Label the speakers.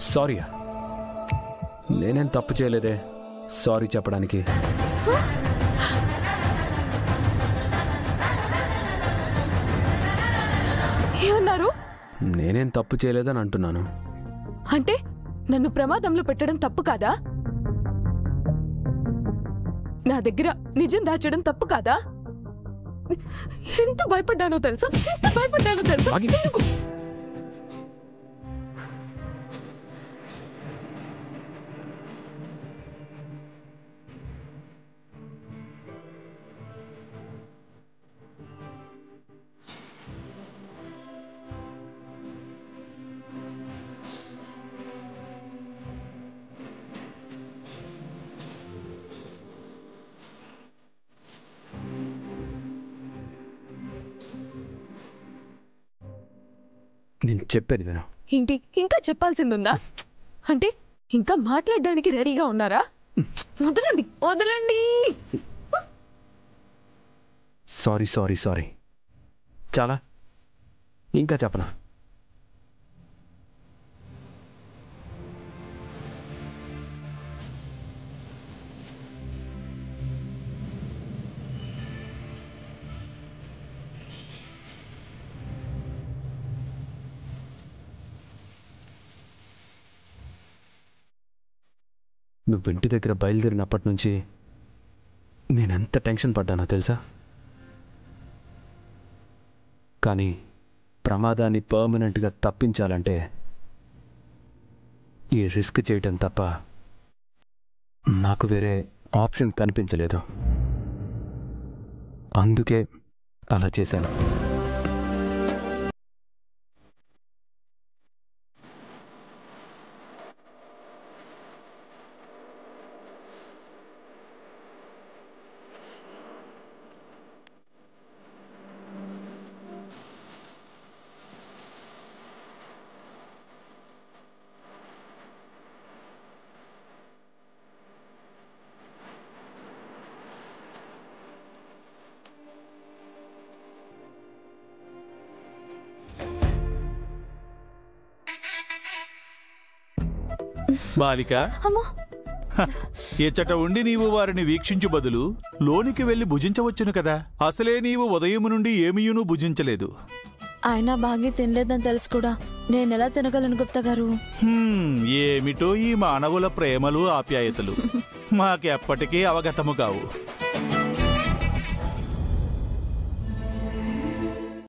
Speaker 1: Sorry, నేనేం తప్పు చేయలేదే సారీ చెప్పడానికి.
Speaker 2: ఏమన్నారు?
Speaker 1: నేనేం తప్పు చేయలేదని అంటున్నాను.
Speaker 2: అంటే నన్ను ప్రమాదంలో పెట్టడం తప్పు కాదా? నా దగ్గర నిజం దాచడం తప్పు కాదా? ఎంత భయపడ్డానో తెలుసా? ఎందుకు?
Speaker 1: నేను చెప్పేది విను.
Speaker 2: ఏంటి ఇంకా చెప్పాల్సిందిందా? అంటే ఇంకా మాట్లాడడానికి రెడీగా ఉన్నారా? వదలండి వదలండి.
Speaker 1: సారీ సారీ సారీ, చాలా ఇంకా చెప్పనా? నువ్వు ఇంటి దగ్గర బయలుదేరినప్పటి నుంచి నేనెంత టెన్షన్ పడ్డానో తెలుసా? కానీ ప్రమాదాన్ని పర్మనెంట్గా తప్పించాలంటే ఈ రిస్క్ చేయటం తప్ప నాకు వేరే ఆప్షన్ కనిపించలేదు. అందుకే అలా చేశాను.
Speaker 3: బాలిక, ఎచ్చట ఉండి నీవు వారిని వీక్షించు బదులు లోనికి వెళ్లి భుజించవచ్చును కదా. అసలే నీవు ఉదయం నుండి ఏమీయును భుజించలేదు.
Speaker 4: ఆయన బాగా తినలేదని తెలుసు కూడా నేనెలా తినగలను గుప్తా గారు?
Speaker 3: ఏమిటో ఈ మానవుల ప్రేమలు ఆప్యాయతలు మాకెప్పటికీ అవగతము కావు.